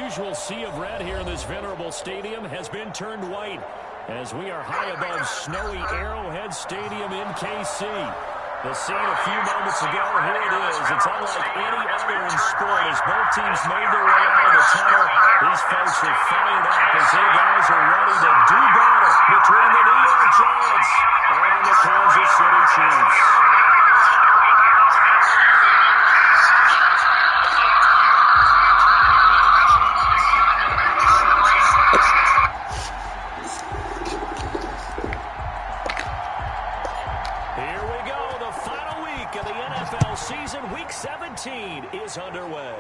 usual sea of red here in this venerable stadium has been turned white as we are high above snowy Arrowhead Stadium in KC. The scene a few moments ago, here it is. It's unlike any other in sport as both teams made their way out of the tunnel. These folks are fired up as their guys are ready to do battle between the New York Giants and the Kansas City Chiefs. Season Week 17 is underway.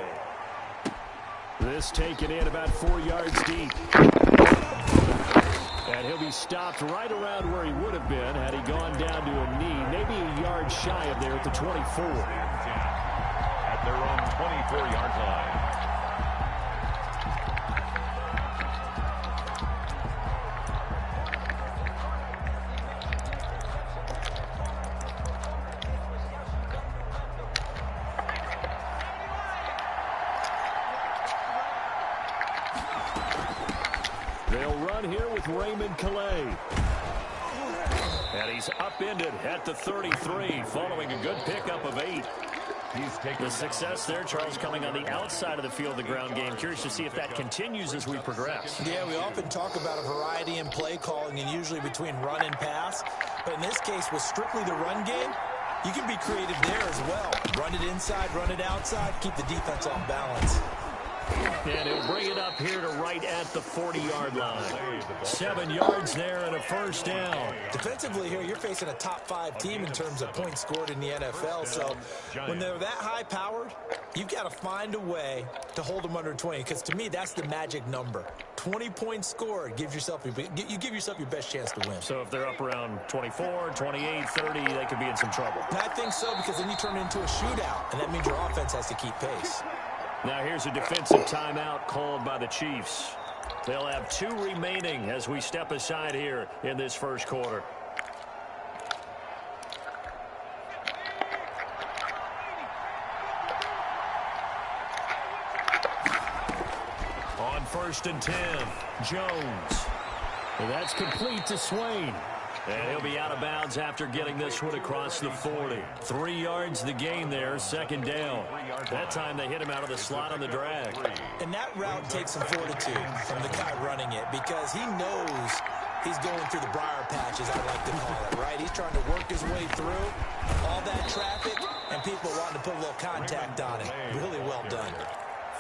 This taken in about 4 yards deep. And he'll be stopped right around where he would have been had he gone down to a knee, maybe a yard shy of there at the 24. At their own 24-yard line. They'll run here with Raymond Calais. And he's upended at the 33 following a good pickup of 8. The success there, Charles, coming on the outside of the field of the ground game. Curious to see if that continues as we progress. Yeah, we often talk about a variety in play calling and usually between run and pass. But in this case, with strictly the run game, you can be creative there as well. Run it inside, run it outside, keep the defense off balance. And he'll bring it up here to right at the 40-yard line. 7 yards there and a first down. Defensively here, you're facing a top-5 team in terms of points scored in the NFL. So when they're that high-powered, you've got to find a way to hold them under 20. Because to me, that's the magic number. 20 points scored, you give yourself your best chance to win. So if they're up around 24, 28, 30, they could be in some trouble. And I think so, because then you turn it into a shootout, and that means your offense has to keep pace. Now here's a defensive timeout called by the Chiefs. They'll have 2 remaining as we step aside here in this first quarter. On 1st and 10, Jones. And that's complete to Swain. And he'll be out of bounds after getting this one across the 40. 3 yards the gain there, second down. That time they hit him out of the slot on the drag. And that route takes some fortitude from the guy running it because he knows he's going through the briar patch, as I like to call it, right? He's trying to work his way through all that traffic and people wanting to put a little contact on him. Really well done.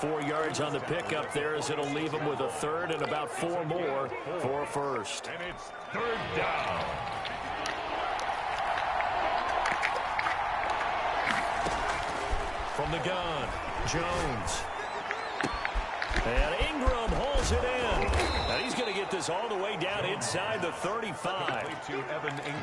4 yards on the pickup there as it'll leave him with a third and about 4 more for a first. And it's 3rd down. From the gun, Jones. And Ingram holds it in. And he's going to get this all the way down inside the 35.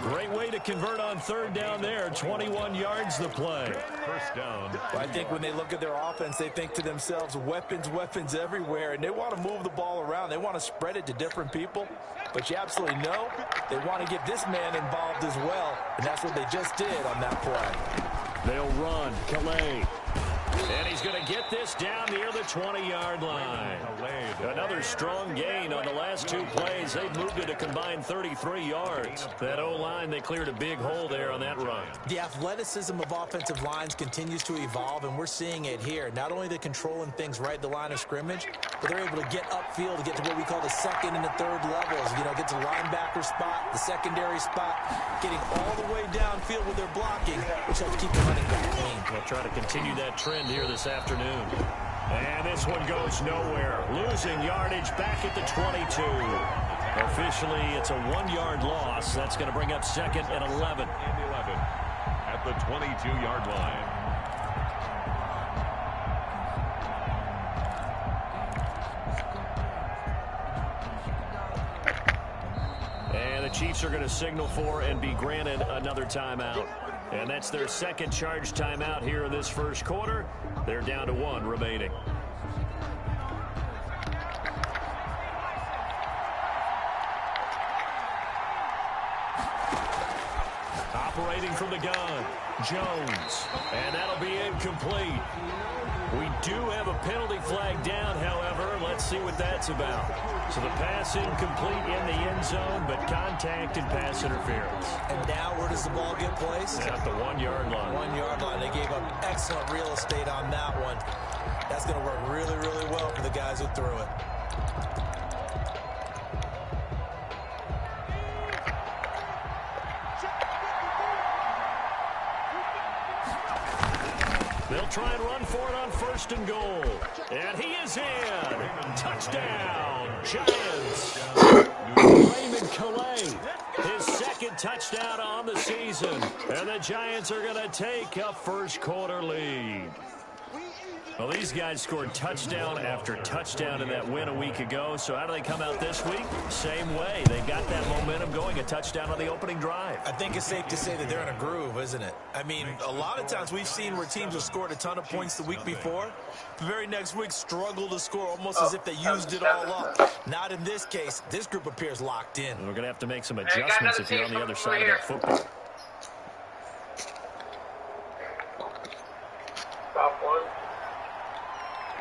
Great way to convert on 3rd down there. 21 yards the play. First down. I think when they look at their offense, they think to themselves, weapons everywhere. And they want to move the ball around. They want to spread it to different people. But you absolutely know they want to get this man involved as well. And that's what they just did on that play. They'll run. Calais. And he's going to get this down near the 20-yard line. Another strong gain on the last 2 plays. They've moved it a combined 33 yards. That O-line, they cleared a big hole there on that run. The athleticism of offensive lines continues to evolve, and we're seeing it here. Not only are they controlling things right at the line of scrimmage, but they're able to get upfield to get to what we call the 2nd and the 3rd levels. You know, get to the linebacker spot, the secondary spot, getting all the way downfield with their blocking, which helps keep the running back clean. They'll try to continue that trend here this afternoon. And this one goes nowhere. Losing yardage back at the 22. Officially, it's a 1-yard loss. That's going to bring up 2nd and 11. At the 22-yard line. And the Chiefs are going to signal for and be granted another timeout. And that's their 2nd charge timeout here in this first quarter. They're down to 1 remaining. Operating Throwing from the gun, Jones. And that'll be incomplete. We do have a penalty flag down, however. Let's see what that's about. So the pass incomplete in the end zone, but contact and pass interference. And now where does the ball get placed? At the 1-yard line. 1-yard line. They gave up excellent real estate on that one. That's going to work really, really well for the guys who threw it. They'll try and run for it on 1st and goal. And he is in. Touchdown, Giants. Raymond Calais, his 2nd touchdown on the season. And the Giants are going to take a first-quarter lead. Well, these guys scored touchdown after touchdown in that win a week ago. So how do they come out this week? Same way. They got that momentum going, a touchdown on the opening drive. I think it's safe to say that they're in a groove, isn't it? I mean, a lot of times we've seen where teams have scored a ton of points the week before. The very next week struggle to score almost as if they used it all up. Not in this case. This group appears locked in. And we're going to have to make some adjustments if you're on the other side of that football. Stop one.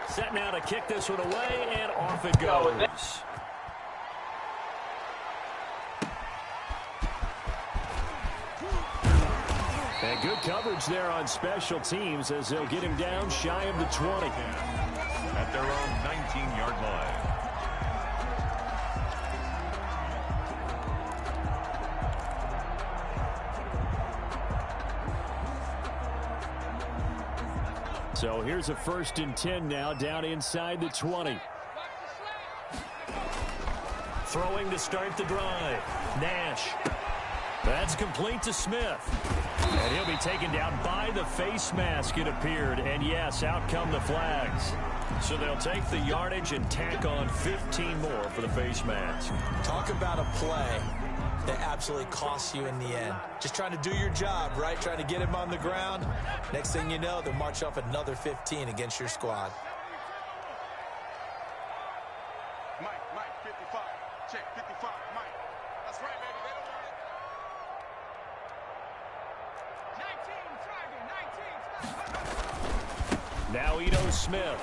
Set now to kick this one away, and off it goes. And good coverage there on special teams as they'll get him down shy of the 20. At their own 19-yard line. So here's a 1st and 10 now, down inside the 20. Throwing to start the drive. Nash. That's complete to Smith. And he'll be taken down by the face mask, it appeared. And yes, out come the flags. So they'll take the yardage and tack on 15 more for the face mask. Talk about a play that absolutely costs you in the end. Just trying to do your job, right? Trying to get him on the ground. Next thing you know, they'll march off another 15 against your squad. Mike, 55. Check, 55, Mike. That's right, baby. They don't want it. 19, Now Ito Smith.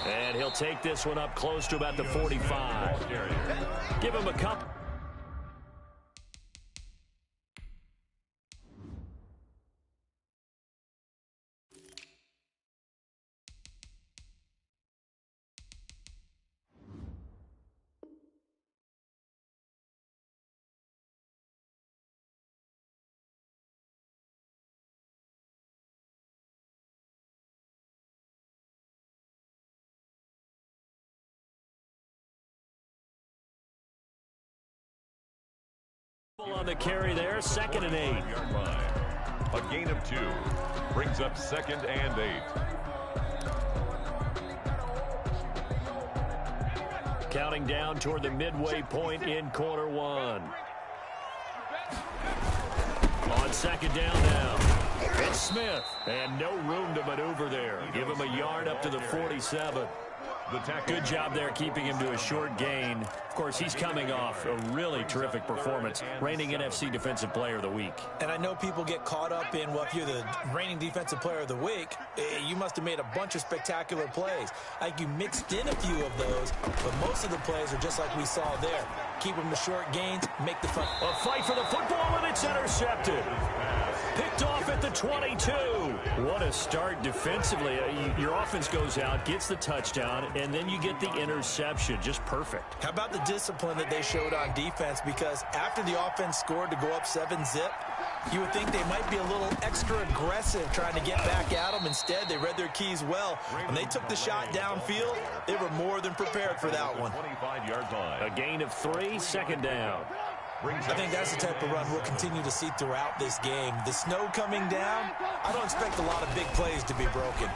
And he'll take this one up close to about the 45. Give him a couple. On the carry there, 2nd and 8. A gain of 2 brings up 2nd and 8. Counting down toward the midway point in quarter 1. On 2nd down now. It's Smith. And no room to maneuver there. Give him a yard up to the 47. Good job there keeping him to a short gain. Of course, he's coming off a really terrific performance, reigning NFC Defensive Player of the Week. And I know people get caught up in, well, if you're the reigning Defensive Player of the Week, you must have made a bunch of spectacular plays. I think you mixed in a few of those, but most of the plays are just like we saw there. Keep them to short gains, make the fun. A fight for the football, and it's intercepted. Picked off at the 22. What a start defensively. Your offense goes out, gets the touchdown, and then you get the interception. Just perfect. How about the discipline that they showed on defense? Because after the offense scored to go up 7-zip, you would think they might be a little extra aggressive trying to get back at them. Instead, they read their keys well. When they took the shot downfield, they were more than prepared for that one. 25-yard line. A gain of 3, 2nd down. I think that's the type of run we'll continue to see throughout this game. The snow coming down, I don't expect a lot of big plays to be broken.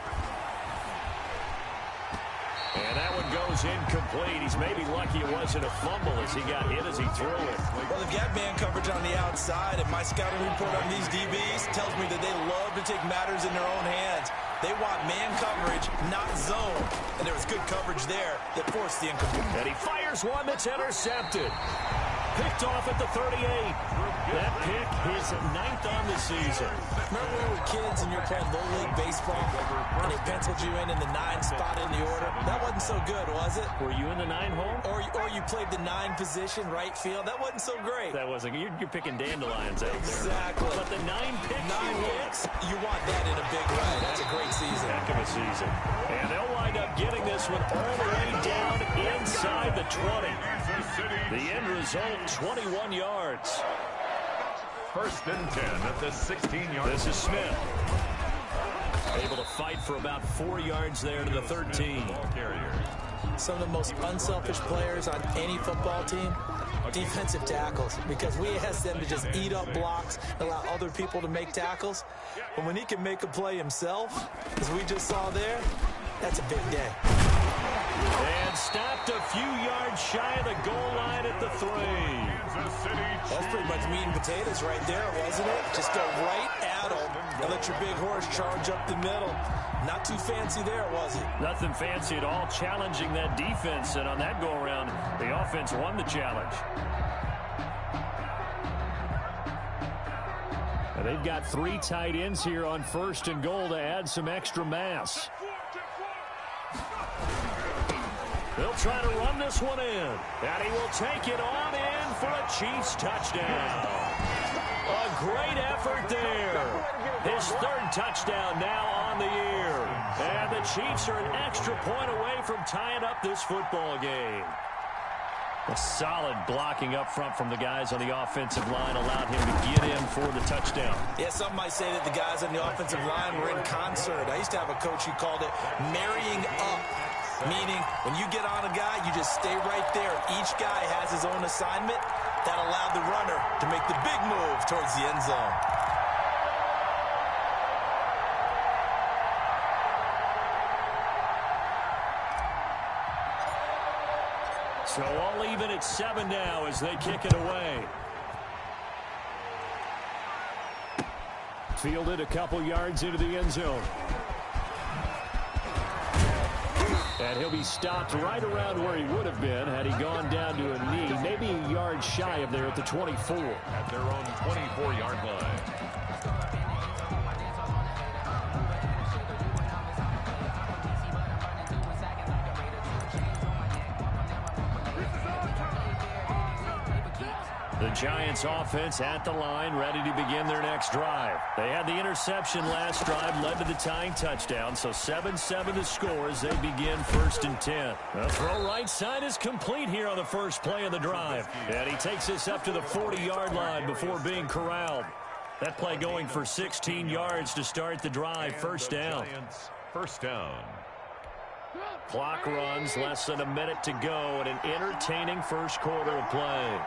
And that one goes incomplete. He's maybe lucky it wasn't a fumble as he got hit as he threw it. Well, if you have man coverage on the outside, and my scouting report on these DBs tells me that they love to take matters in their own hands. They want man coverage, not zone. And there was good coverage there that forced the incomplete. And he fires one that's intercepted. picked off at the 38. That pick is 9th on the season. Remember when we were kids and you were playing Little League baseball and they penciled you in the 9 spot in the order? That wasn't so good, was it? Were you in the 9 hole? Or you played the 9 position, right field. That wasn't so great. That wasn't. You're picking dandelions out there. Exactly. But the 9 picks. 9 hits, you want that in a big way. That's a great season. Heck of a season. And they'll wind up getting this one all the way down inside the 20. The end result, 21 yards. First and 10 at the 16-yard. This is Smith. Able to fight for about 4 yards there to the 13. Some of the most unselfish players on any football team, defensive tackles, because we ask them to just eat up blocks, allow other people to make tackles. But when he can make a play himself, as we just saw there, that's a big day. And stopped a few yards shy of the goal line at the 3. That's pretty much meat and potatoes right there, wasn't it? Just go right at him and let your big horse charge up the middle. Not too fancy there, was it? Nothing fancy at all, challenging that defense. And on that go-around, the offense won the challenge. And they've got 3 tight ends here on 1st and goal to add some extra mass. They'll try to run this one in. And he will take it on in for a Chiefs touchdown. A great effort there. His 3rd touchdown now on the year. And the Chiefs are an extra point away from tying up this football game. A solid blocking up front from the guys on the offensive line allowed him to get in for the touchdown. Yeah, some might say that the guys on the offensive line were in concert. I used to have a coach who called it marrying up, meaning when you get on a guy, you just stay right there. Each guy has his own assignment. That allowed the runner to make the big move towards the end zone. So all even at 7 now as they kick it away. Fielded a couple yards into the end zone. And he'll be stopped right around where he would have been had he gone down to a knee, maybe a yard shy of there at the 24. At their own 24-yard line. The Giants offense at the line, ready to begin their next drive. They had the interception last drive, led to the tying touchdown, so 7-7 the score as they begin 1st and 10. The throw right side is complete here on the first play of the drive. And he takes this up to the 40-yard line before being corralled. That play going for 16 yards to start the drive, 1st down. First down. Clock runs, less than a minute to go, and an entertaining first quarter of play.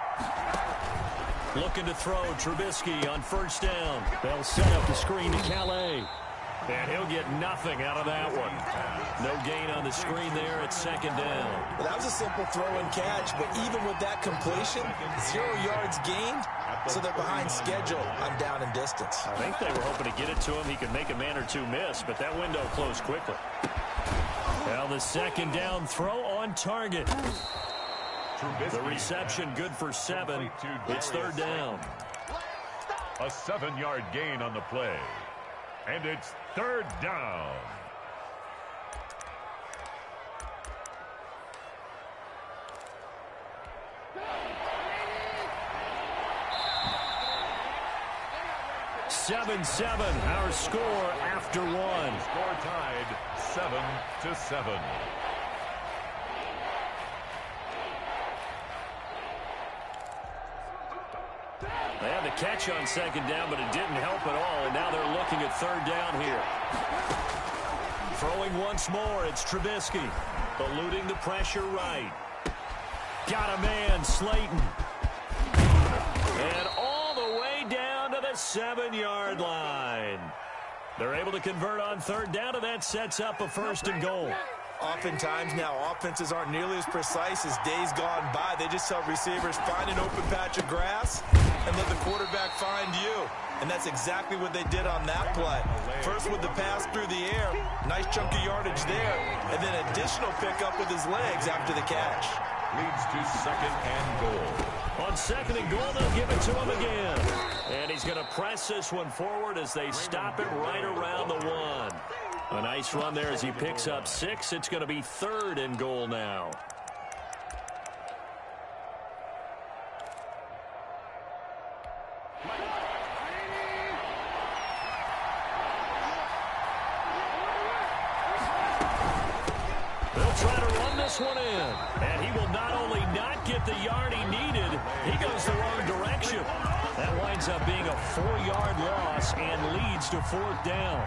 Looking to throw, Trubisky on 1st down. They'll set up the screen to Calais. And he'll get nothing out of that one. No gain on the screen there at 2nd down. Well, that was a simple throw and catch, but even with that completion, 0 yards gained, so they're behind schedule on down and distance. I think they were hoping to get it to him. He could make a man or two miss, but that window closed quickly. Now the 2nd down throw on target. The reception good for 7. It's 3rd down. A 7-yard gain on the play. And it's 3rd down. Our score after 1. Score tied 7-7. They had the catch on 2nd down, but it didn't help at all, and now they're looking at 3rd down here. Throwing once more, it's Trubisky. Eluding the pressure right. Got a man, Slayton. And all the way down to the 7-yard line. They're able to convert on 3rd down, and that sets up a 1st and goal. Oftentimes now, offenses aren't nearly as precise as days gone by. They just tell receivers, find an open patch of grass and let the quarterback find you. And that's exactly what they did on that play. First with the pass through the air, nice chunk of yardage there, and then additional pickup with his legs after the catch. Leads to 2nd and goal. On second and goal, they'll give it to him again. And he's going to press this one forward as they stop it right around the 1. A nice run there as he picks up 6. It's going to be 3rd and goal now. They'll try to run this one in. And he will not only not get the yard he needed, he goes the wrong direction. That winds up being a 4-yard loss and leads to 4th down.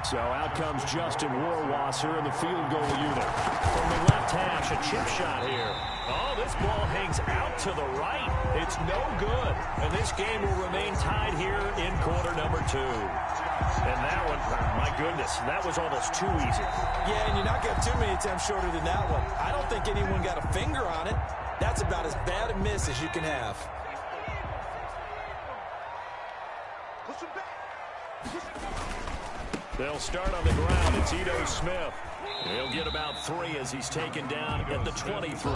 So out comes Justin Warwasser in the field goal unit. From the left hash, a chip shot here. Oh, this ball hangs out to the right. It's no good. And this game will remain tied here in quarter number 2. And that one, my goodness, that was almost too easy. Yeah, and you're not getting too many attempts shorter than that one. I don't think anyone got a finger on it. That's about as bad a miss as you can have. They'll start on the ground. It's Ito Smith. He'll get about 3 as he's taken down at the 23.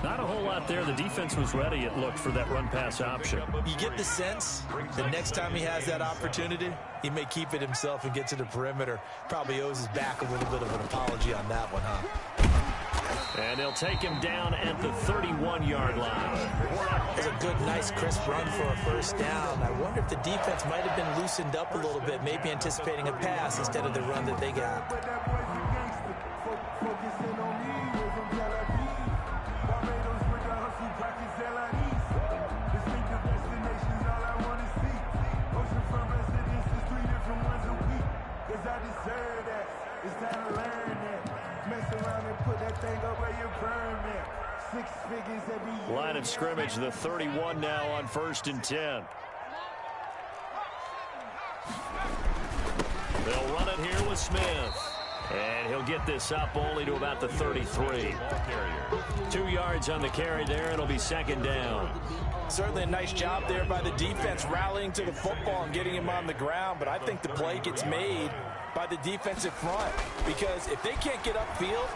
Not a whole lot there. The defense was ready, it looked, for that run-pass option. You get the sense that next time he has that opportunity, he may keep it himself and get to the perimeter. Probably owes his back a little bit of an apology on that one, huh? And they'll take him down at the 31-yard line. It's a good, nice, crisp run for a 1st down. I wonder if the defense might have been loosened up a little bit, maybe anticipating a pass instead of the run that they got. Line of scrimmage, the 31 now on 1st and 10. They'll run it here with Smith. And he'll get this up only to about the 33. 2 yards on the carry there. It'll be 2nd down. Certainly a nice job there by the defense rallying to the football and getting him on the ground. But I think the play gets made by the defensive front, because if they can't get upfield,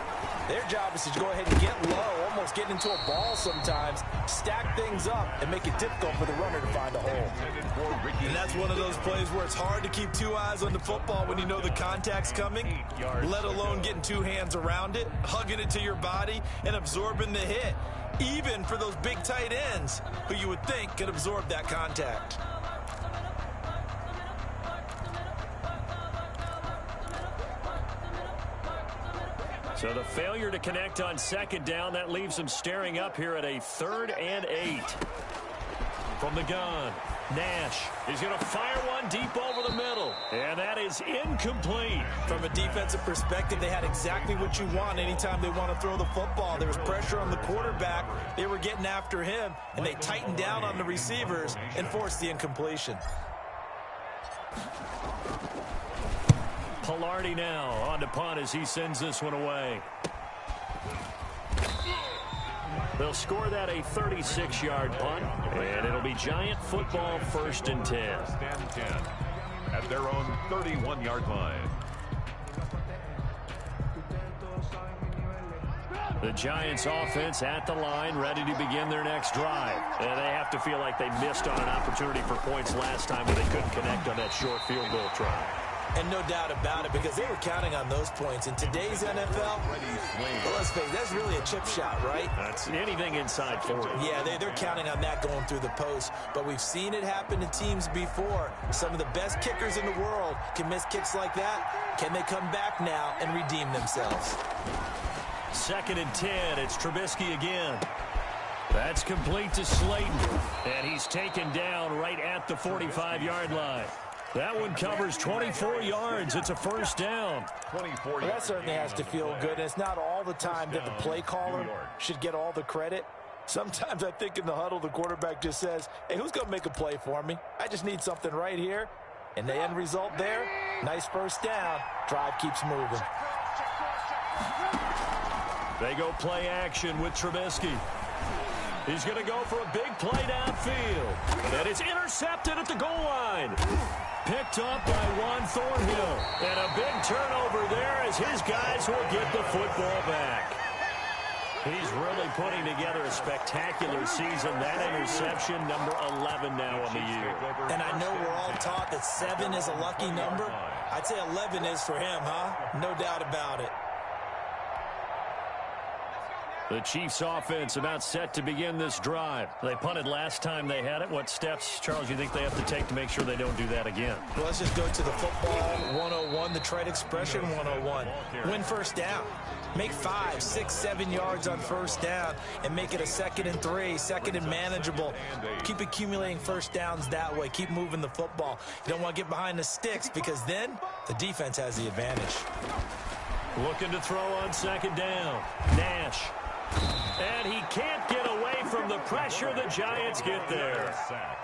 their job is to go ahead and get low, almost get into a ball sometimes, stack things up, and make it difficult for the runner to find a hole. And that's one of those plays where it's hard to keep 2 eyes on the football when you know the contact's coming, let alone getting 2 hands around it, hugging it to your body, and absorbing the hit, even for those big tight ends who you would think could absorb that contact. So the failure to connect on 2nd down, that leaves them staring up here at a 3rd and 8. From the gun, Nash is going to fire one deep over the middle. And that is incomplete. From a defensive perspective, they had exactly what you want anytime they want to throw the football. There was pressure on the quarterback. They were getting after him, and they tightened down on the receivers and forced the incompletion. Pilardi now on to punt as he sends this one away. They'll score that a 36-yard punt, and it'll be Giant football 1st and 10. At their own 31-yard line. The Giants offense at the line, ready to begin their next drive. And they have to feel like they missed on an opportunity for points last time when they couldn't connect on that short field goal try. And no doubt about it, because they were counting on those points. In today's NFL, well, let's face it, that's really a chip shot, right? That's anything inside 40. Yeah, they're counting on that going through the post. But we've seen it happen to teams before. Some of the best kickers in the world can miss kicks like that. Can they come back now and redeem themselves? 2nd and 10, it's Trubisky again. That's complete to Slayton. And he's taken down right at the 45-yard line. That one covers 24 yards. It's a 1st down. 24 well, that certainly has to feel good. It's not all the time that the play caller should get all the credit. Sometimes I think in the huddle, the quarterback just says, hey, who's going to make a play for me? I just need something right here. And the end result there, nice 1st down. Drive keeps moving. They go play action with Trubisky. He's going to go for a big play downfield. And it's intercepted at the goal line. Picked up by Juan Thornhill. And a big turnover there as his guys will get the football back. He's really putting together a spectacular season. That interception, number 11 now on the year. And I know we're all taught that 7 is a lucky number. I'd say 11 is for him, huh? No doubt about it. The Chiefs offense about set to begin this drive. They punted last time they had it. What steps, Charles, you think they have to take to make sure they don't do that again? Well, let's just go to the football 101, the trade expression 101. Win first down. Make 5, 6, 7 yards on first down and make it a 2nd and 3, 2nd and manageable. Keep accumulating first downs that way. Keep moving the football. You don't want to get behind the sticks because then the defense has the advantage. Looking to throw on 2nd down. Nash. And he can't get away from the pressure. The Giants get there.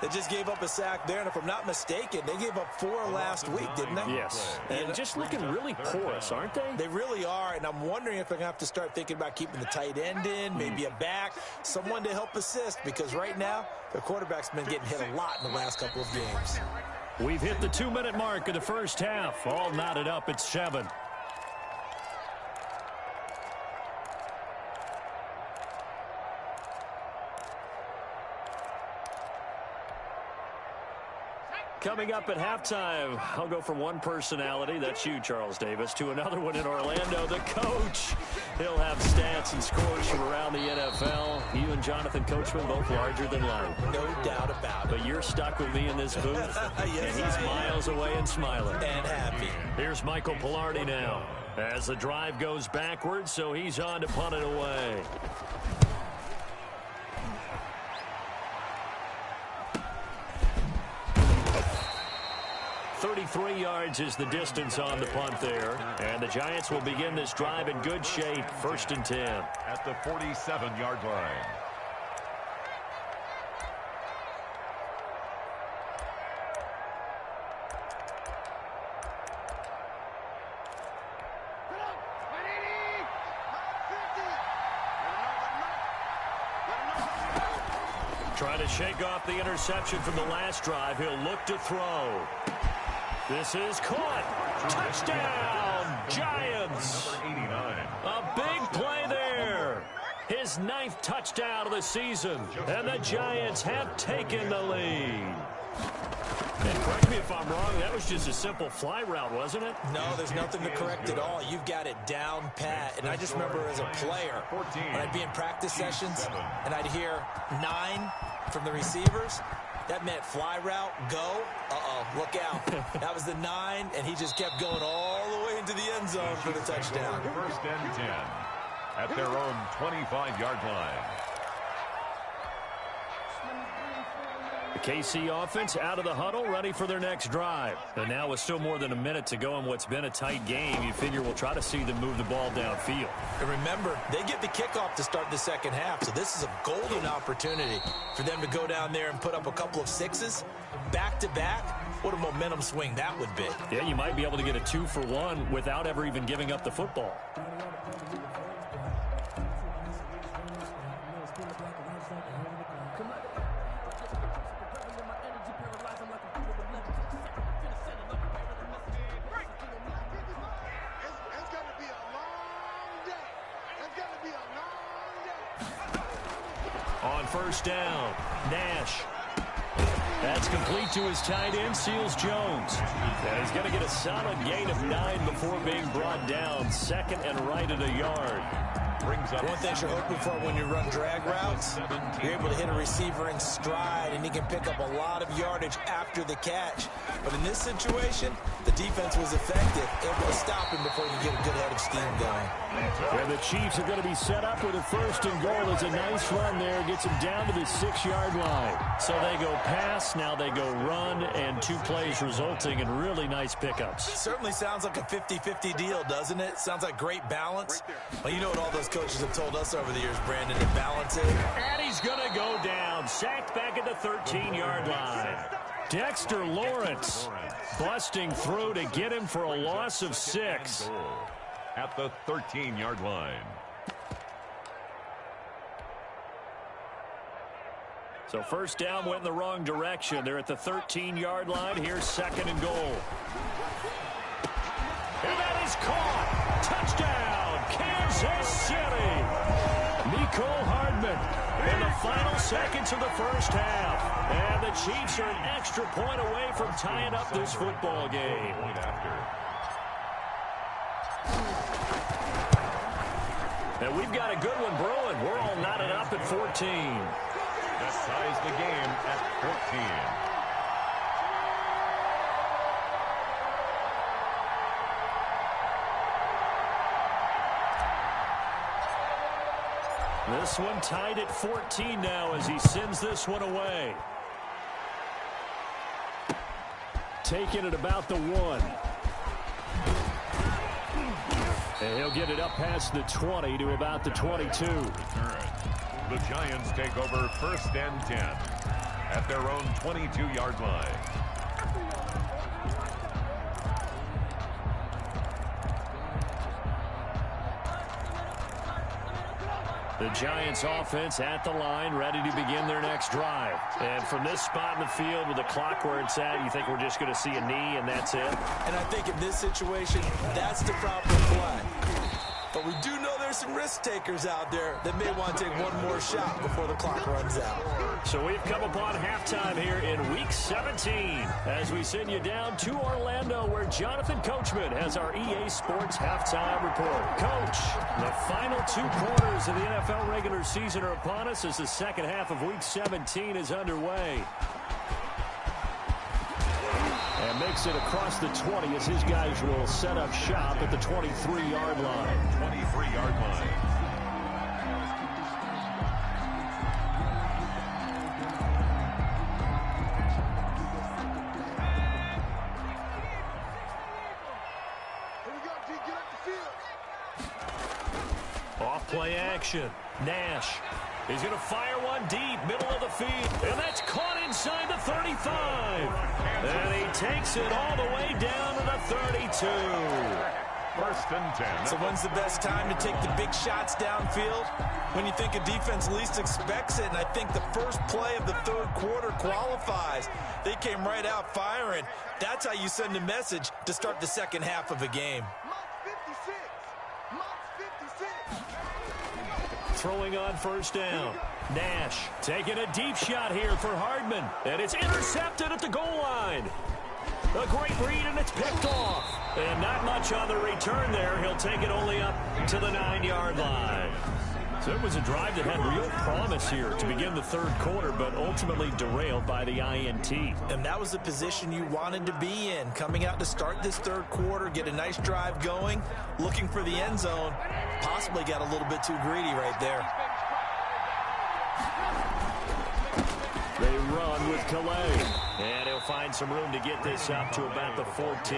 They just gave up a sack there, and if I'm not mistaken, they gave up 4 last week, didn't they? Yes. And just looking really porous, aren't they? They really are, and I'm wondering if they're going to have to start thinking about keeping the tight end in, maybe a back, someone to help assist, because right now, their quarterback's been getting hit a lot in the last couple of games. We've hit the 2-minute mark of the first half. All knotted up at 7. Coming up at halftime, I'll go from one personality, that's you, Charles Davis, to another one in Orlando, the coach. He'll have stats and scores from around the NFL. You and Jonathan Coachman both larger than life. No doubt about it. But you're stuck with me in this booth, yes, and he's miles away and smiling. And happy. Here's Michael Pilardi now as the drive goes backwards, so he's on to punt it away. 33 yards is the distance on the punt there. And the Giants will begin this drive in good shape. 1st and 10. At the 47-yard line. Trying to shake off the interception from the last drive. He'll look to throw. This is caught. Touchdown, Giants. A big play there. His 9th touchdown of the season. And the Giants have taken the lead. And correct me if I'm wrong, that was just a simple fly route, wasn't it? No, there's nothing to correct at all. You've got it down pat. And I just remember as a player, when I'd be in practice sessions, and I'd hear 9 from the receivers, that meant fly route, go, look out. That was the 9, and he just kept going all the way into the end zone for the touchdown. 1st and 10 at their own 25-yard line. The KC offense out of the huddle, ready for their next drive. And now with still more than a minute to go in what's been a tight game, you figure we'll try to see them move the ball downfield. And remember, they get the kickoff to start the second half, so this is a golden opportunity for them to go down there and put up a couple of 6s back-to-back. What a momentum swing that would be. Yeah, you might be able to get a 2-for-1 without ever even giving up the football. On 1st down, Nash. That's complete to his tight end, Seals Jones. And he's going to get a solid gain of 9 before being brought down. 2nd and right at a yard. One thing you're hoping for when you run drag routes, you're able to hit a receiver in stride, and he can pick up a lot of yardage after the catch. But in this situation, the defense was effective, able to stop him before you get a good head of steam going. And the Chiefs are going to be set up with a 1st and goal. It's a nice run there. Gets them down to the 6-yard line. So they go pass, now they go run, and 2 plays resulting in really nice pickups. It certainly sounds like a 50-50 deal, doesn't it? Sounds like great balance. Well, you know what all those coaches have told us over the years, Brandon, to balance it. And he's going to go down. Sacked back at the 13-yard line. Dexter Lawrence busting through to get him for a loss of 6. At the 13-yard line. So 1st down went in the wrong direction. They're at the 13-yard line. Here's 2nd and goal. And that is caught. Touchdown, Kansas City. Mecole Hardman in the final seconds of the first half. And the Chiefs are an extra point away from tying up this football game. And we've got a good one brewing. We're all knotted up at 14. That ties the game at 14. This one tied at 14 now as he sends this one away. Taking it about the 1. And he'll get it up past the 20 to about the 22. The Giants take over 1st and 10 at their own 22-yard line. The Giants offense at the line, ready to begin their next drive. And from this spot in the field with the clock where it's at, you think we're just going to see a knee and that's it? And I think in this situation, that's the proper play. But we do know there's some risk takers out there that may want to take one more shot before the clock runs out. So we've come upon halftime here in Week 17 as we send you down to Orlando where Jonathan Coachman has our EA Sports Halftime Report. Coach, the final 2 quarters of the NFL regular season are upon us as the second half of Week 17 is underway. And makes it across the 20 as his guys will set up shop at the 23-yard line. 23-yard line. Here we go, G. Get up the field. Off play action. Nash. He's going to fire one deep, middle of the field. And that's caught inside the 35. And he takes it all the way down to the 32. 1st and 10. So when's the best time to take the big shots downfield? When you think a defense least expects it, and I think the first play of the 3rd quarter qualifies. They came right out firing. That's how you send a message to start the second half of a game. Throwing on 1st down. Nash taking a deep shot here for Hardman. And it's intercepted at the goal line. A great read, and it's picked off. And not much on the return there. He'll take it only up to the 9-yard line. So it was a drive that had real promise here to begin the 3rd quarter, but ultimately derailed by the INT. And that was the position you wanted to be in. Coming out to start this 3rd quarter, get a nice drive going, looking for the end zone. Possibly got a little bit too greedy right there. They run with Calais. And he'll find some room to get this up to about the 14.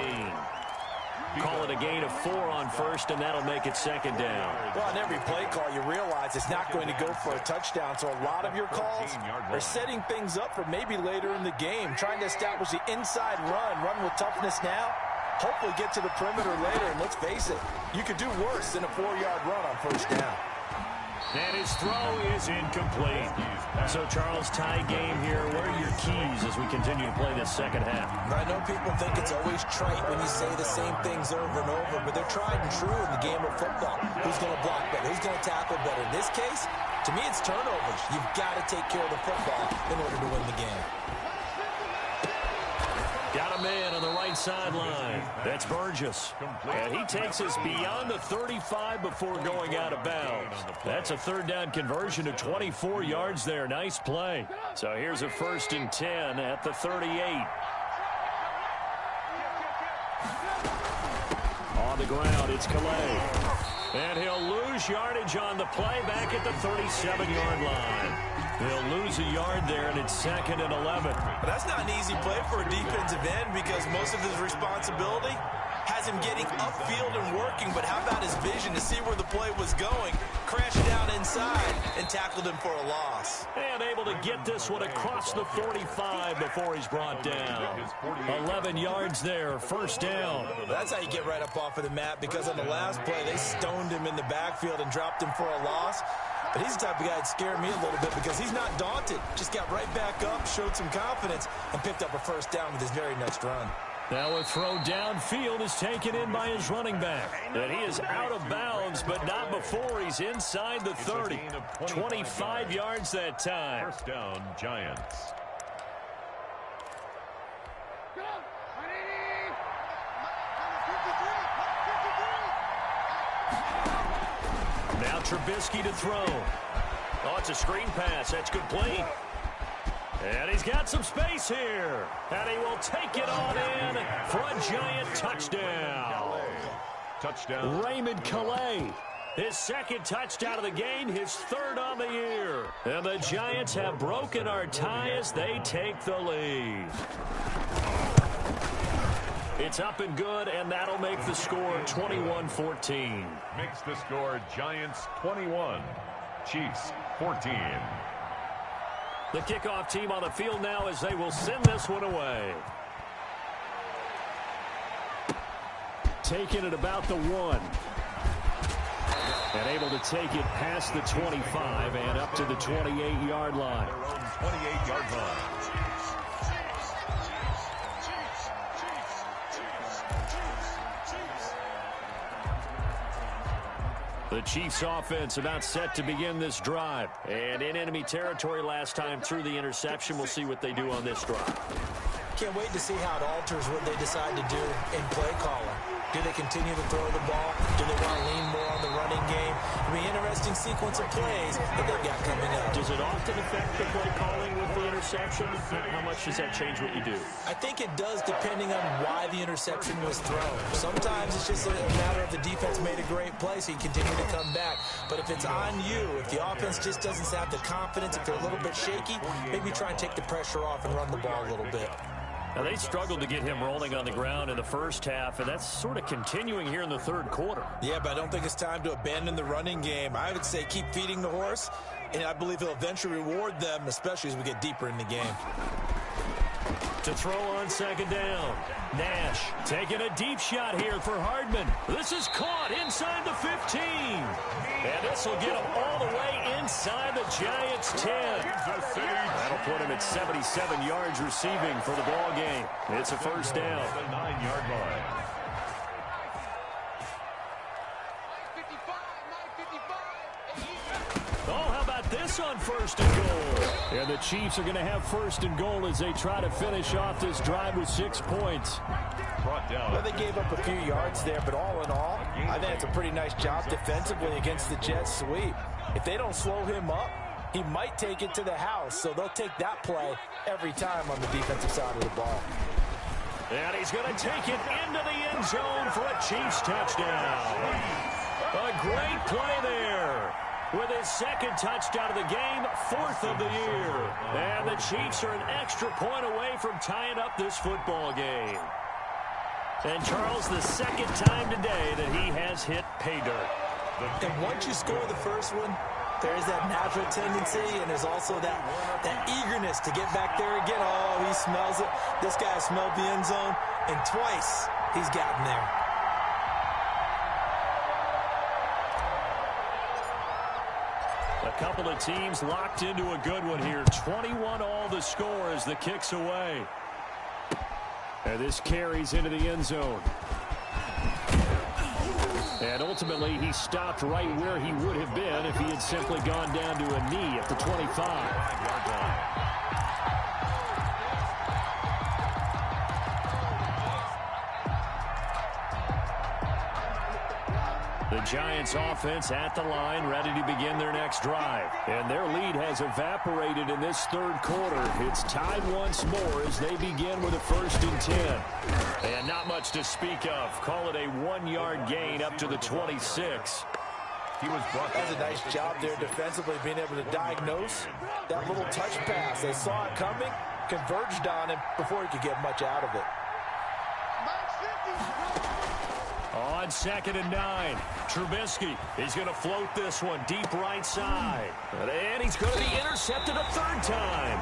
Call it a gain of 4 on 1st, and that'll make it 2nd down. Well, on every play call, you realize it's not going to go for a touchdown, so a lot of your calls are setting things up for maybe later in the game, trying to establish the inside run with toughness now, hopefully get to the perimeter later, and let's face it, you could do worse than a 4-yard run on 1st down. And his throw is incomplete. So, Charles, tie game here. What are your keys as we continue to play this second half? I know people think it's always trite when you say the same things over and over, but they're tried and true in the game of football. Who's going to block better? Who's going to tackle better? In this case, to me, it's turnovers. You've got to take care of the football in order to win the game. Got a man on the right sideline. That's Burgess. And he takes us beyond the 35 before going out of bounds. That's a 3rd down conversion to 24 yards there. Nice play. So here's a 1st and 10 at the 38. On the ground, it's Calais. And he'll lose yardage on the play back at the 37-yard line. He'll lose a yard there, and it's 2nd and 11. But that's not an easy play for a defensive end because most of his responsibility has him getting upfield and working, but how about his vision to see where the play was going, crashed down inside, and tackled him for a loss. And able to get this one across the 45 before he's brought down. 11 yards there, 1st down. That's how you get right up off of the mat because on the last play, they stoned him in the backfield and dropped him for a loss. But he's the type of guy that scared me a little bit because he's not daunted. Just got right back up, showed some confidence, and picked up a 1st down with his very next run. Now a throw downfield is taken in by his running back. And he is out of bounds, but not before he's inside the 30. 25 yards that time. First down, Giants. Now Trubisky to throw. Oh, it's a screen pass. That's complete. And he's got some space here. And he will take it on in for a Giant touchdown. Touchdown. Raymond Calais. His second touchdown of the game, his third on the year. And the Giants have broken our tie as they take the lead. It's up and good, and that'll make the score 21-14. Makes the score Giants 21, Chiefs 14. The kickoff team on the field now as they will send this one away. Taking it about the 1. And able to take it past the 25 and up to the 28-yard line. Their own 28-yard line. The Chiefs offense about set to begin this drive. And in enemy territory last time through the interception. We'll see what they do on this drive. Can't wait to see how it alters what they decide to do in play calling. Do they continue to throw the ball? Do they want to lean more on the running game? It'll be an interesting sequence of plays that they've got coming up. Does it often affect the play calling with the interception? How much does that change what you do? I think it does depending on why the interception was thrown. Sometimes it's just a matter of the defense made a great play, so you continue to come back. But if it's on you, if the offense just doesn't have the confidence, if they're a little bit shaky, maybe try and take the pressure off and run the ball a little bit. Now, they struggled to get him rolling on the ground in the first half, and that's sort of continuing here in the third quarter. Yeah, but I don't think it's time to abandon the running game. I would say keep feeding the horse, and I believe he'll eventually reward them, especially as we get deeper in the game. To throw on second down. Nash taking a deep shot here for Hardman. This is caught inside the 15. And this will get him all the way inside the Giants' 10. That'll put him at 77 yards receiving for the ball game. It's a first down. The 9-yard line. Oh, how about this on first and goal? And the Chiefs are going to have first and goal as they try to finish off this drive with 6 points. Brought down. Well, they gave up a few yards there, but all in all, I think it's a pretty nice job defensively against the Jets sweep. If they don't slow him up, he might take it to the house, so they'll take that play every time on the defensive side of the ball. And he's going to take it into the end zone for a Chiefs touchdown. A great play there. With his second touchdown of the game, 4th of the year. And the Chiefs are an extra point away from tying up this football game. And Charles, the second time today that he has hit pay dirt. And once you score the first one, there is that natural tendency, and there's also that eagerness to get back there again. Oh, he smells it. This guy smelled the end zone, and twice he's gotten there. A couple of teams locked into a good one here. 21 all the score as the kick's away. And this carries into the end zone. And ultimately, he stopped right where he would have been if he had simply gone down to a knee at the 25. The Giants offense at the line, ready to begin their next drive. And their lead has evaporated in this third quarter. It's tied once more as they begin with a 1st and 10. And not much to speak of. Call it a 1-yard gain up to the 26. He was brought That's a nice job there defensively, being able to diagnose that little touch pass. They saw it coming, converged on him before he could get much out of it. On 2nd and 9, Trubisky, he's going to float this one deep right side. And he's going to be intercepted a 3rd time.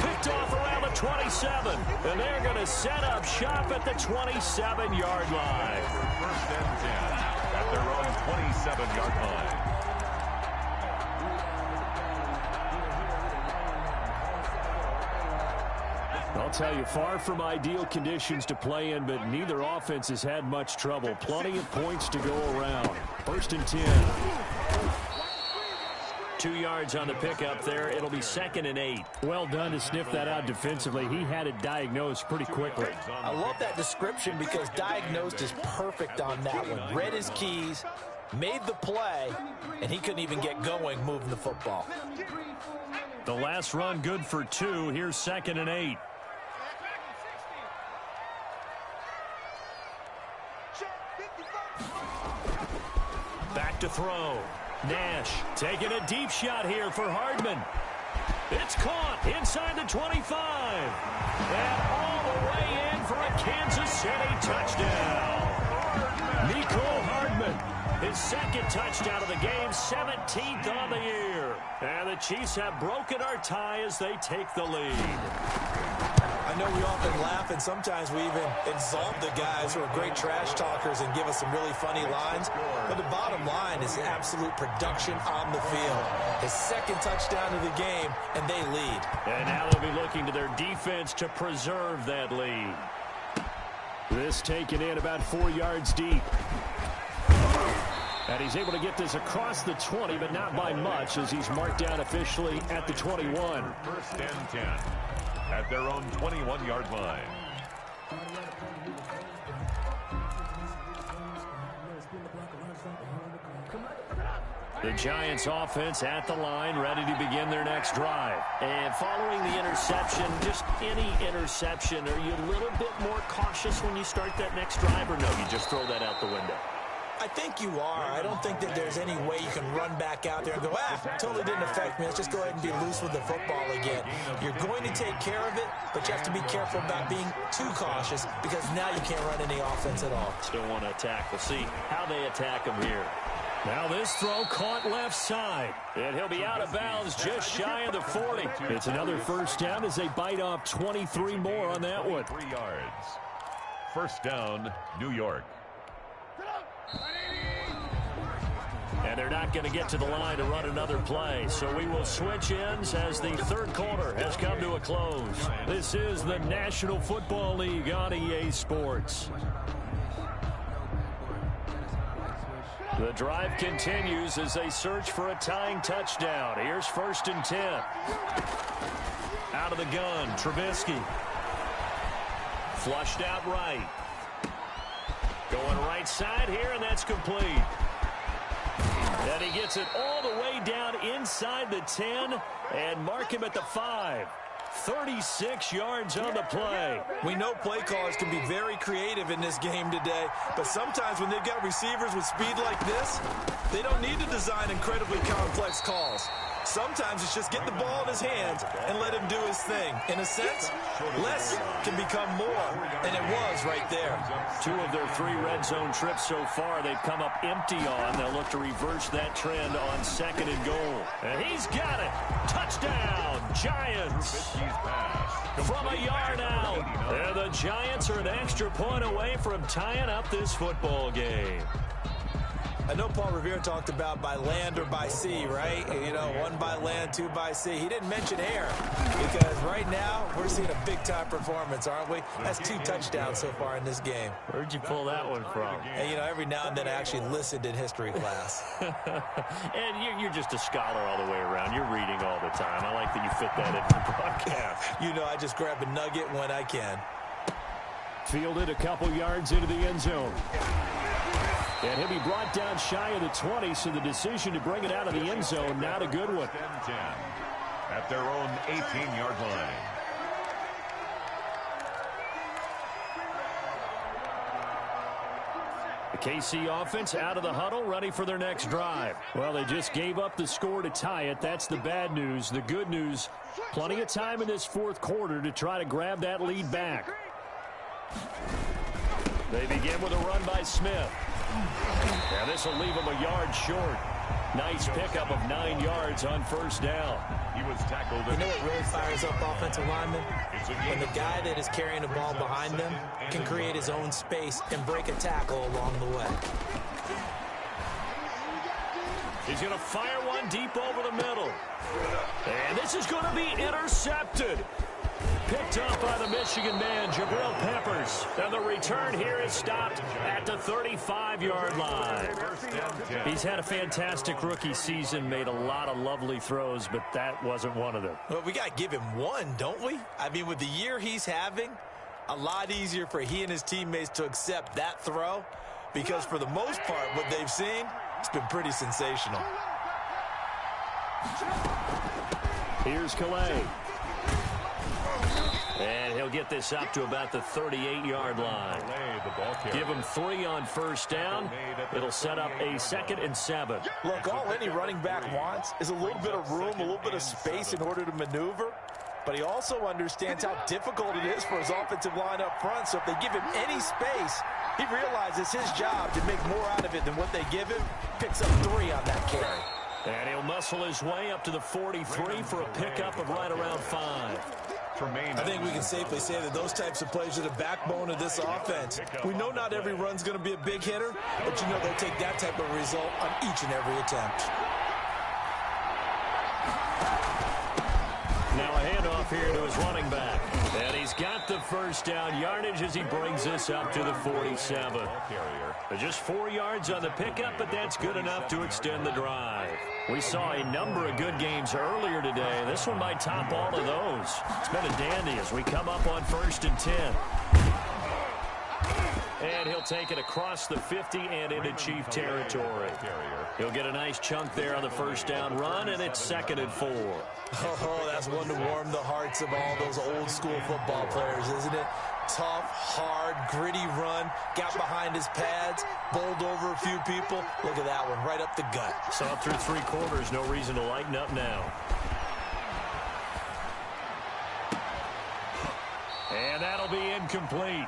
Picked off around the 27. And they're going to set up shop at the 27-yard line. 1st and 10 at their own 27-yard line. Well, tell you, far from ideal conditions to play in, but neither offense has had much trouble. Plenty of points to go around. 1st and 10. 2 yards on the pickup there. It'll be 2nd and 8. Well done to sniff that out defensively. He had it diagnosed pretty quickly. I love that description because diagnosed is perfect on that one. Read his keys, made the play, and he couldn't even get going moving the football. The last run good for 2. Here's 2nd and 8. Back to throw. Nash taking a deep shot here for Hardman. It's caught inside the 25. And all the way in for a Kansas City touchdown. Mecole Hardman, his 2nd touchdown of the game, 17th on the year. And the Chiefs have broken our tie as they take the lead. I know we often laugh, and sometimes we even insult the guys who are great trash talkers and give us some really funny lines. But the bottom line is absolute production on the field. His 2nd touchdown of the game, and they lead. And now they'll be looking to their defense to preserve that lead. This taken in about 4 yards deep. And he's able to get this across the 20, but not by much, as he's marked down officially at the 21. 1st and 10 at their own 21-yard line. The Giants offense at the line, ready to begin their next drive. And following the interception, just any interception, are you a little bit more cautious when you start that next drive, or no, you just throw that out the window? I think you are. I don't think that there's any way you can run back out there and go, totally didn't affect me. Let's just go ahead and be loose with the football again. You're going to take care of it, but you have to be careful about being too cautious because now you can't run any offense at all. Still want to attack. We'll see how they attack him here. Now this throw caught left side. And he'll be out of bounds just shy of the 40. It's another 1st down as they bite off 23 more on that one. 3 yards. 1st down, New York. And they're not going to get to the line to run another play. So we will switch ends as the 3rd quarter has come to a close. This is the National Football League on EA Sports. The drive continues as they search for a tying touchdown. Here's 1st and 10. Out of the gun, Trubisky. Flushed out right. Going right side here, and that's complete. And he gets it all the way down inside the 10 and mark him at the 5. 36 yards on the play. We know play callers can be very creative in this game today, but sometimes when they've got receivers with speed like this, they don't need to design incredibly complex calls. Sometimes it's just get the ball in his hands and let him do his thing. In a sense, less can become more, and it was right there. 2 of their 3 red zone trips so far, they've come up empty on. They'll look to reverse that trend on 2nd and goal. And he's got it. Touchdown, Giants. From a yard out. And the Giants are an extra point away from tying up this football game. I know Paul Revere talked about by land or by sea, right? You know, 1 by land, 2 by sea. He didn't mention air because right now we're seeing a big-time performance, aren't we? That's 2 touchdowns so far in this game. Where'd you pull that one from? And, you know, every now and then I actually listened in history class. And you're just a scholar all the way around. You're reading all the time. I like that you fit that into the broadcast. You know, I just grab a nugget when I can. Fielded a couple yards into the end zone. And he'll be brought down shy of the 20, so the decision to bring it out of the end zone, not a good one. 10 at their own 18-yard line. The KC offense out of the huddle, ready for their next drive. Well, they just gave up the score to tie it. That's the bad news. The good news, plenty of time in this 4th quarter to try to grab that lead back. They begin with a run by Smith. Now this will leave him a yard short. Nice pickup of 9 yards on 1st down. He was tackled. You know what really fires up offensive linemen? When the guy that is carrying the ball behind them can create his own space and break a tackle along the way. He's going to fire one deep over the middle. And this is going to be intercepted. Picked up by the Michigan man, Jabril Peppers. And the return here is stopped at the 35-yard line. He's had a fantastic rookie season, made a lot of lovely throws, but that wasn't one of them. Well, we got to give him one, don't we? I mean, with the year he's having, a lot easier for he and his teammates to accept that throw, because for the most part, what they've seen, it's been pretty sensational. Here's Calais. And he'll get this up to about the 38-yard line. Give him 3 on first down. It'll set up a 2nd and 7. Look, all any running back wants is a little bit of room, a little bit of space in order to maneuver. But he also understands how difficult it is for his offensive line up front. So if they give him any space, he realizes his job to make more out of it than what they give him. Picks up 3 on that carry. And he'll muscle his way up to the 43 for a pickup of right around 5. I think we can safely say that those types of plays are the backbone of this offense. We know not every run's going to be a big hitter, but you know they'll take that type of result on each and every attempt. Now a handoff here to his running back. And he's got the first down yardage as he brings this up to the 47. Just 4 yards on the pickup, but that's good enough to extend the drive. We saw a number of good games earlier today. This one might top all of those. It's been a dandy as we come up on 1st and 10. And he'll take it across the 50 and into Chief territory. He'll get a nice chunk there on the first down run, and it's 2nd and 4. Oh, that's one to warm the hearts of all those old school football players, isn't it? Tough, hard, gritty run, got behind his pads, bowled over a few people. Look at that one, right up the gut. Saw through 3 quarters, no reason to lighten up now. And that'll be incomplete.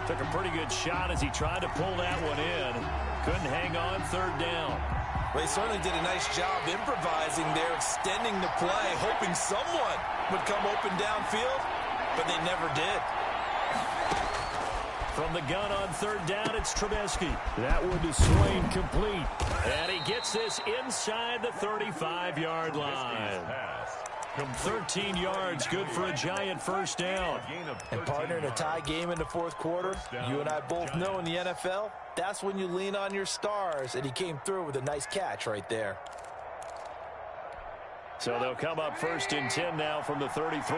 Took a pretty good shot as he tried to pull that one in. Couldn't hang on 3rd down. Well, he certainly did a nice job improvising there, extending the play, hoping someone would come open downfield, but they never did. From the gun on 3rd down, it's Trubisky. That one to Swain complete. And he gets this inside the 35-yard line. 13 yards, good for a Giant first down. And partner, in a tie game in the 4th quarter, you and I both know in the NFL, that's when you lean on your stars, and he came through with a nice catch right there. So they'll come up 1st and 10 now from the 33.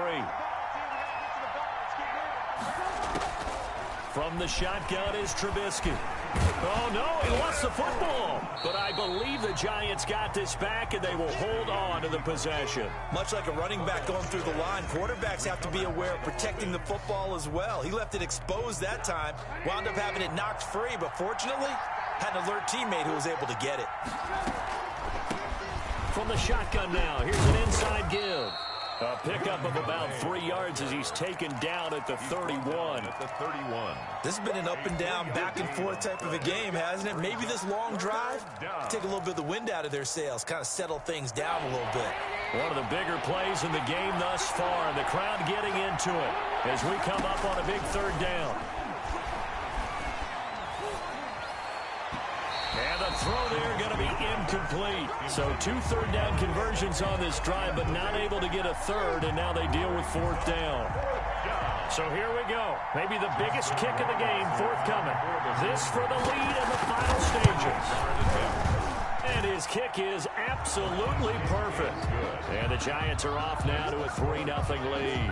From the shotgun is Trubisky. Oh, no, he lost the football. But I believe the Giants got this back, and they will hold on to the possession. Much like a running back going through the line, quarterbacks have to be aware of protecting the football as well. He left it exposed that time, wound up having it knocked free, but fortunately, had an alert teammate who was able to get it. From the shotgun now, here's an inside give. A pickup of about 3 yards as he's taken down at the 31. This has been an up and down, back and forth type of a game, hasn't it? Maybe this long drive, take a little bit of the wind out of their sails, kind of settle things down a little bit. One of the bigger plays in the game thus far, and the crowd getting into it as we come up on a big 3rd down. And the throw there going to be incomplete. So 2 3rd down conversions on this drive, but not able to get a 3rd, and now they deal with 4th down. So here we go. Maybe the biggest kick of the game forthcoming. This for the lead in the final stages. And his kick is absolutely perfect. And the Giants are off now to a 3-0 lead.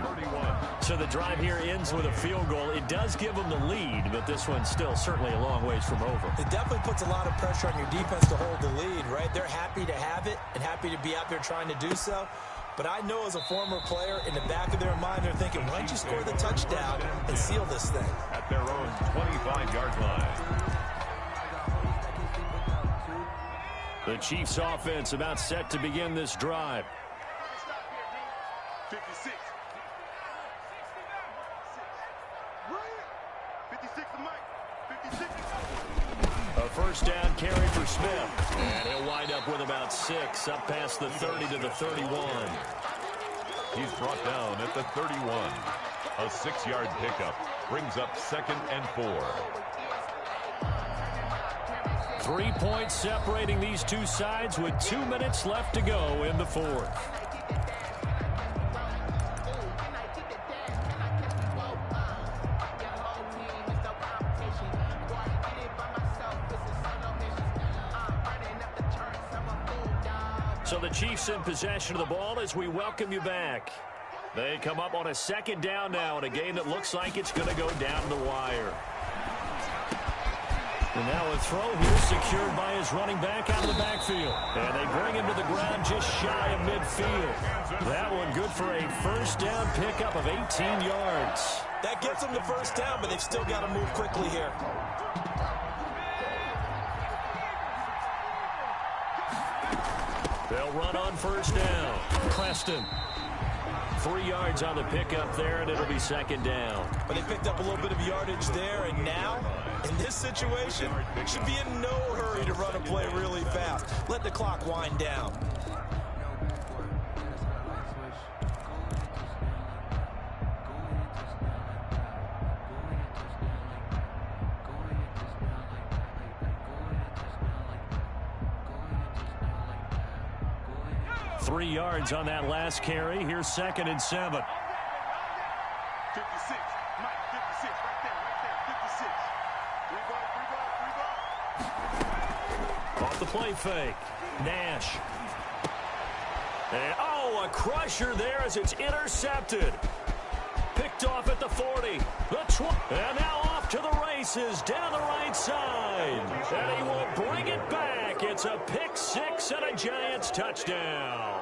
So the drive here ends with a field goal. It does give them the lead, but this one's still certainly a long ways from over. It definitely puts a lot of pressure on your defense to hold the lead, right? They're happy to have it and happy to be out there trying to do so. But I know as a former player, in the back of their mind, they're thinking, why don't you score the touchdown and seal this thing? At their own 25-yard line. The Chiefs offense about set to begin this drive. 56. 56 to Mike. 56. A first down carry for Smith. And he'll wind up with about 6, up past the 30 to the 31. He's brought down at the 31. A 6-yard pickup brings up 2nd and 4. 3 points separating these two sides with 2 minutes left to go in the 4th. So the Chiefs in possession of the ball as we welcome you back. They come up on a second down now in a game that looks like it's going to go down to the wire. And now a throw here secured by his running back out of the backfield. And they bring him to the ground just shy of midfield. That one good for a first down pickup of 18 yards. That gets them the first down, but they've still got to move quickly here. They'll run on first down. Preston. 3 yards on the pickup there, and it'll be second down. But they picked up a little bit of yardage there, and now, in this situation, should be in no hurry to run a play really fast. Let the clock wind down. Three yards on that last carry. Here's 2nd and 7. 56. Mike, 56. Right there. 56. Three ball. Off the play fake. Nash. And, oh, a crusher there as it's intercepted. Picked off at the 40. And now off to the races down the right side. And he will bring it back. It's a pick six and a Giants touchdown.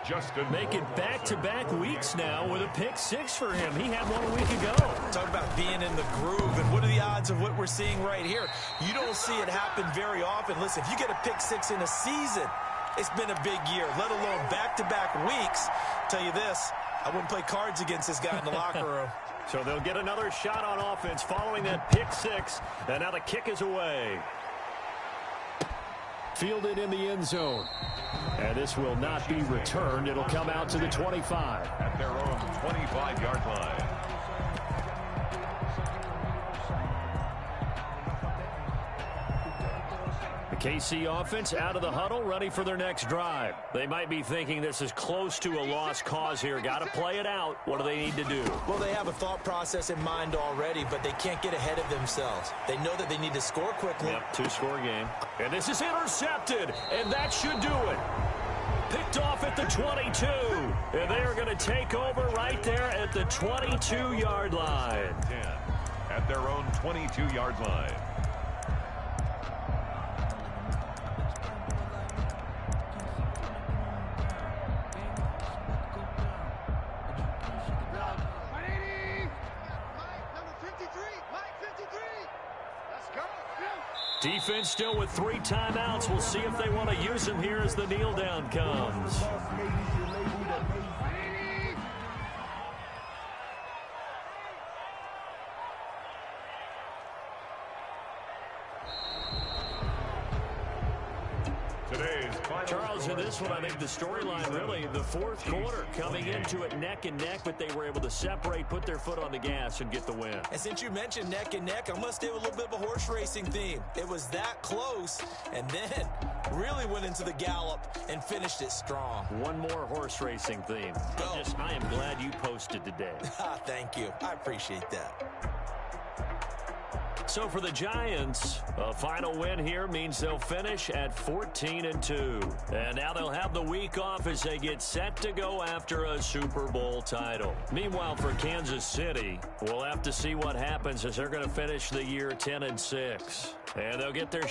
Justin Make it back-to-back weeks now with a pick six for him. He had one a week ago. Talk about being in the groove, and what are the odds of what we're seeing right here? You don't see it happen very often. Listen, if you get a pick six in a season, it's been a big year, let alone back-to-back weeks. Tell you this, I wouldn't play cards against this guy in the locker room. So they'll get another shot on offense following that pick six, and now the kick is away. Fielded in the end zone. And this will not be returned. It'll come out to the 25. at their own 25-yard line. The KC offense out of the huddle, ready for their next drive. They might be thinking this is close to a lost cause here. Got to play it out. What do they need to do? Well, they have a thought process in mind already, but they can't get ahead of themselves. They know that they need to score quickly. Yep, two-score game. And this is intercepted, and that should do it. Picked off at the 22. And they are going to take over right there at the 22-yard line. 10 at their own 22-yard line. Defense still with 3 timeouts. We'll see if they want to use them here as the kneel down comes. Charles, in this one, I think the storyline really, the fourth quarter, coming into it neck and neck, but they were able to separate, put their foot on the gas, and get the win. And since you mentioned neck and neck, I must have a little bit of a horse racing theme. It was that close, and then really went into the gallop and finished it strong. One more horse racing theme. I am glad you posted today. Thank you. I appreciate that. So for the Giants, a final win here means they'll finish at 14-2. And now they'll have the week off as they get set to go after a Super Bowl title. Meanwhile, for Kansas City, we'll have to see what happens as they're going to finish the year 10-6. And they'll get their